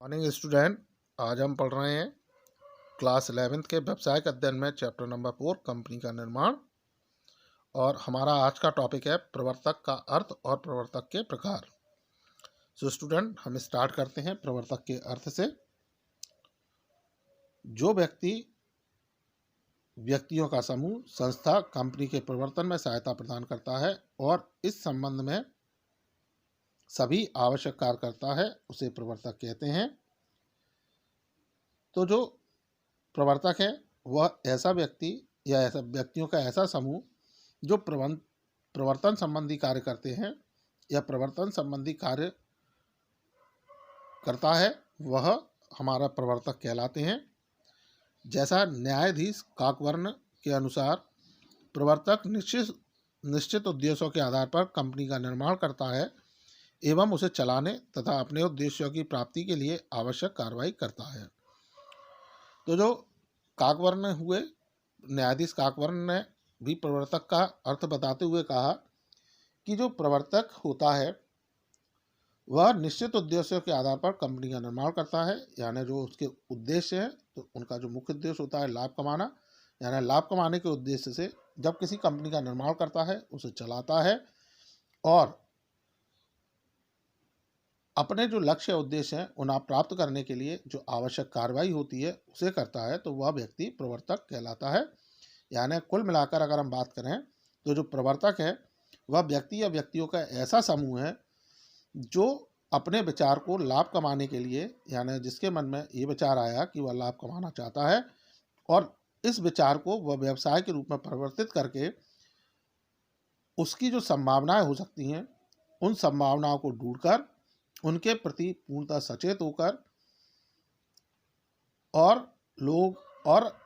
Morning student. आज हम पढ़ रहे हैं क्लास 11th के व्यवसायिक अध्ययन में चैप्टर नंबर 4 कंपनी का निर्माण। और हमारा आज का टॉपिक है प्रवर्तक का अर्थ और प्रवर्तक के प्रकार। सो स्टूडेंट, हम स्टार्ट करते हैं प्रवर्तक के अर्थ से। जो व्यक्तियों का समूह, संस्था कंपनी के प्रवर्तन में सहायता प्रदान करता है और इस संबंध में सभी आवश्यक कार्य करता है, उसे प्रवर्तक कहते हैं। तो जो प्रवर्तक है वह ऐसा व्यक्ति या ऐसा व्यक्तियों का ऐसा समूह जो प्रवर्तन संबंधी कार्य करते हैं या प्रवर्तन संबंधी कार्य करता है, वह हमारा प्रवर्तक कहलाते हैं। जैसा न्यायाधीश काकवर्ण के अनुसार प्रवर्तक निश्चित उद्देश्यों के आधार पर कंपनी का निर्माण करता है एवं उसे चलाने तथा अपने उद्देश्यों की प्राप्ति के लिए आवश्यक कार्रवाई करता है। तो जो काकवर्ण हुए, न्यायाधीश काकवर्ण ने भी प्रवर्तक का अर्थ बताते हुए कहा कि जो प्रवर्तक होता है वह निश्चित उद्देश्यों के आधार पर कंपनी का निर्माण करता है, यानी जो उसके उद्देश्य है, तो उनका जो मुख्य उद्देश्य होता है लाभ कमाना, यानी लाभ कमाने के उद्देश्य से जब किसी कंपनी का निर्माण करता है, उसे चलाता है और अपने जो लक्ष्य उद्देश्य हैं उन्हें प्राप्त करने के लिए जो आवश्यक कार्रवाई होती है उसे करता है, तो वह व्यक्ति प्रवर्तक कहलाता है। यानी कुल मिलाकर अगर हम बात करें तो जो प्रवर्तक है वह व्यक्ति या व्यक्तियों का ऐसा समूह है जो अपने विचार को लाभ कमाने के लिए, यानी जिसके मन में ये विचार आया कि वह लाभ कमाना चाहता है और इस विचार को वह व्यवसाय के रूप में परिवर्तित करके उसकी जो संभावनाएं हो सकती हैं उन संभावनाओं को ढूंढकर उनके प्रति पूर्णतः सचेत होकर और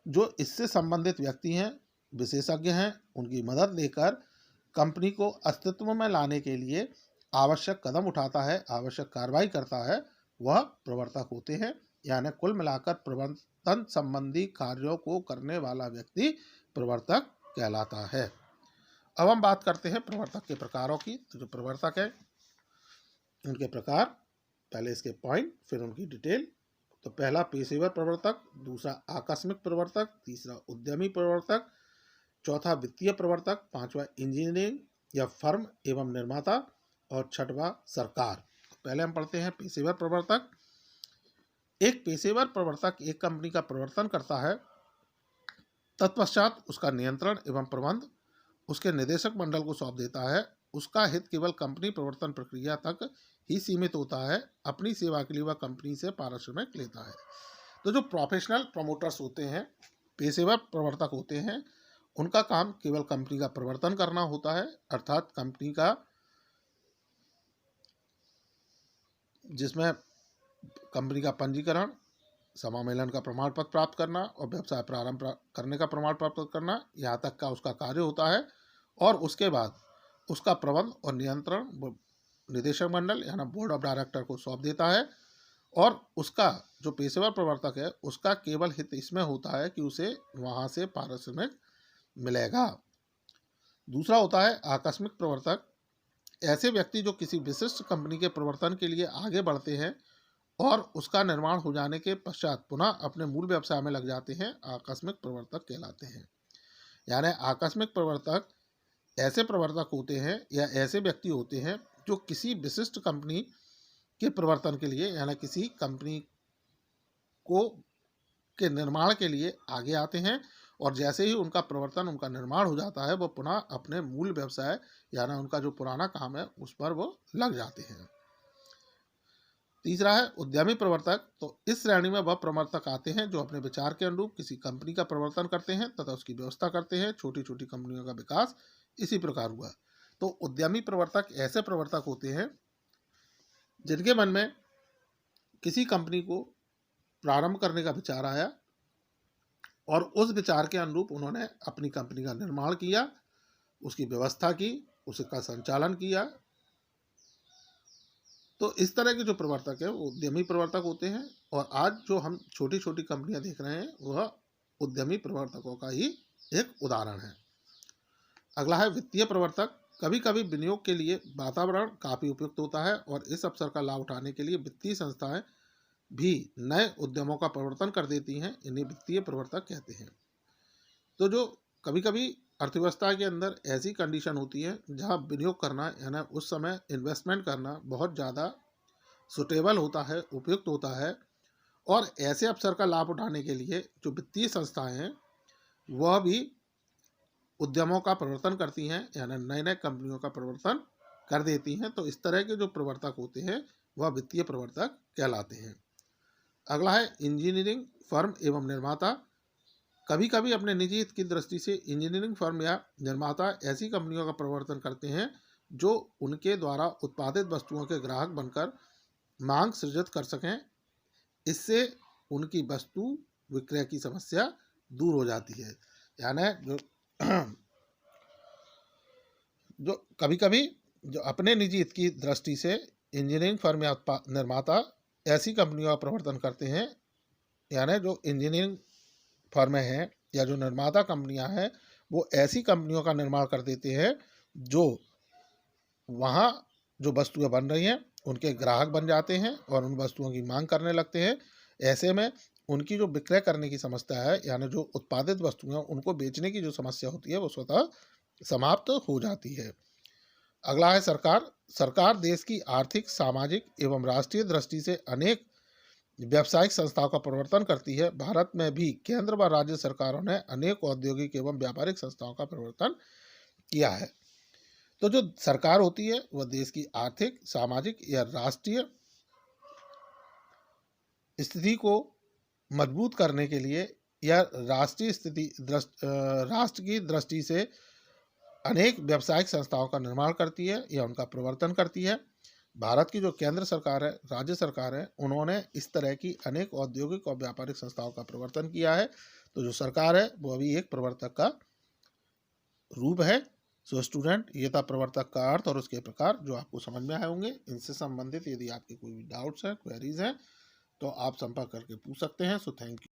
जो इससे संबंधित व्यक्ति हैं, विशेषज्ञ हैं, उनकी मदद लेकर कंपनी को अस्तित्व में लाने के लिए आवश्यक कदम उठाता है, आवश्यक कार्रवाई करता है, वह प्रवर्तक होते हैं। यानी कुल मिलाकर प्रवर्तन संबंधी कार्यों को करने वाला व्यक्ति प्रवर्तक कहलाता है। अब हम बात करते हैं प्रवर्तक के प्रकारों की। तो जो प्रवर्तक है उनके प्रकार, पहले इसके पॉइंट फिर उनकी डिटेल। तो पहला पेशेवर प्रवर्तक, दूसरा आकस्मिक प्रवर्तक, तीसरा उद्यमी प्रवर्तक, चौथा वित्तीय प्रवर्तक, पांचवा इंजीनियरिंग या फर्म एवं निर्माता और छठवां सरकार। पहले हम पढ़ते हैं पेशेवर प्रवर्तक। एक पेशेवर प्रवर्तक एक कंपनी का प्रवर्तन करता है, तत्पश्चात उसका नियंत्रण एवं प्रबंध उसके निदेशक मंडल को सौंप देता है। उसका हित केवल कंपनी प्रवर्तन प्रक्रिया तक ही सीमित होता है। अपनी सेवा के लिए वह कंपनी से पारिश्रमिक लेता है। तो जो प्रोफेशनल प्रमोटर्स होते हैं, पेशेवर प्रवर्तक होते हैं, उनका काम केवल कंपनी का प्रवर्तन करना होता है, अर्थात कंपनी का जिसमें कंपनी का पंजीकरण, समामेलन का प्रमाण पत्र प्राप्त करना और व्यवसाय प्रारंभ करने का प्रमाण प्राप्त करना, यहाँ तक का उसका कार्य होता है। और उसके बाद उसका प्रबंध और नियंत्रण निदेशक मंडल यानी बोर्ड ऑफ डायरेक्टर को सौंप देता है। और उसका जो पेशेवर प्रवर्तक है उसका केवल हित इसमें होता है कि उसे वहाँ से पारिश्रमिक मिलेगा। दूसरा होता है आकस्मिक प्रवर्तक। ऐसे व्यक्ति जो किसी विशिष्ट कंपनी के प्रवर्तन के लिए आगे बढ़ते हैं और उसका निर्माण हो जाने के पश्चात पुनः अपने मूल व्यवसाय में लग जाते हैं, आकस्मिक प्रवर्तक कहलाते हैं। यानी आकस्मिक प्रवर्तक ऐसे प्रवर्तक होते हैं या ऐसे व्यक्ति होते हैं जो किसी विशिष्ट कंपनी के प्रवर्तन के लिए, यानी किसी कंपनी को के निर्माण के लिए आगे आते हैं और जैसे ही उनका प्रवर्तन, उनका निर्माण हो जाता है, वो पुनः अपने मूल व्यवसाय यानी उनका जो पुराना काम है उस पर वो लग जाते हैं। तीसरा है उद्यमी प्रवर्तक। तो इस श्रेणी में वह प्रवर्तक आते हैं जो अपने विचार के अनुरूप किसी कंपनी का प्रवर्तन करते हैं तथा उसकी व्यवस्था करते हैं। छोटी छोटी कंपनियों का विकास इसी प्रकार हुआ। तो उद्यमी प्रवर्तक ऐसे प्रवर्तक होते हैं जिनके मन में किसी कंपनी को प्रारंभ करने का विचार आया और उस विचार के अनुरूप उन्होंने अपनी कंपनी का निर्माण किया, उसकी व्यवस्था की, उसका संचालन किया। तो इस तरह के जो प्रवर्तक है वो उद्यमी प्रवर्तक होते हैं। और आज जो हम छोटी छोटी कंपनियां देख रहे हैं वह उद्यमी प्रवर्तकों का ही एक उदाहरण है। अगला है वित्तीय प्रवर्तक। कभी कभी विनियोग के लिए वातावरण काफ़ी उपयुक्त होता है और इस अवसर का लाभ उठाने के लिए वित्तीय संस्थाएं भी नए उद्यमों का प्रवर्तन कर देती हैं, इन्हें वित्तीय प्रवर्तक कहते हैं। तो जो कभी कभी अर्थव्यवस्था के अंदर ऐसी कंडीशन होती है जहां विनियोग करना यानी उस समय इन्वेस्टमेंट करना बहुत ज़्यादा सुटेबल होता है, उपयुक्त होता है, और ऐसे अवसर का लाभ उठाने के लिए जो वित्तीय संस्थाएं हैं वह भी उद्यमों का प्रवर्तन करती हैं, यानी नए नए कंपनियों का प्रवर्तन कर देती हैं। तो इस तरह के जो प्रवर्तक होते हैं वह वित्तीय प्रवर्तक कहलाते हैं। अगला है इंजीनियरिंग फर्म एवं निर्माता। कभी कभी अपने निजी हित की दृष्टि से इंजीनियरिंग फर्म या निर्माता ऐसी कंपनियों का प्रवर्तन करते हैं जो उनके द्वारा उत्पादित वस्तुओं के ग्राहक बनकर मांग सृजित कर सकें। इससे उनकी वस्तु विक्रय की समस्या दूर हो जाती है। यानी जो कभी कभी जो अपने निजी हित की दृष्टि से इंजीनियरिंग फर्म या निर्माता ऐसी कंपनियों का प्रवर्तन करते हैं, यानी जो इंजीनियरिंग फर्में हैं या जो निर्माता कंपनियां हैं वो ऐसी कंपनियों का निर्माण कर देते हैं जो वहाँ जो वस्तुएं बन रही हैं उनके ग्राहक बन जाते हैं और उन वस्तुओं की मांग करने लगते हैं। ऐसे में उनकी जो विक्रय करने की समस्या है, यानी जो उत्पादित वस्तुएं उनको बेचने की जो समस्या होती है वो स्वतः समाप्त हो जाती है। अगला है सरकार। सरकार देश की आर्थिक, सामाजिक एवं राष्ट्रीय दृष्टि से अनेक व्यावसायिक संस्थाओं का प्रवर्तन करती है। भारत में भी केंद्र व राज्य सरकारों ने अनेक औद्योगिक एवं व्यापारिक संस्थाओं का प्रवर्तन किया है। तो जो सरकार होती है वह देश की आर्थिक, सामाजिक या राष्ट्रीय स्थिति को मजबूत करने के लिए या राष्ट्रीय स्थिति राष्ट्र की दृष्टि से अनेक व्यावसायिक संस्थाओं का निर्माण करती है या उनका प्रवर्तन करती है। भारत की जो केंद्र सरकार है, राज्य सरकार है, उन्होंने इस तरह की अनेक औद्योगिक और व्यापारिक संस्थाओं का प्रवर्तन किया है। तो जो सरकार है वो अभी एक प्रवर्तक का रूप है। सो स्टूडेंट, ये था प्रवर्तक का अर्थ और उसके प्रकार जो आपको समझ में आए होंगे। इनसे संबंधित यदि आपके कोई भी डाउट्स हैं, क्वेरीज हैं तो आप संपर्क करके पूछ सकते हैं। So thank you.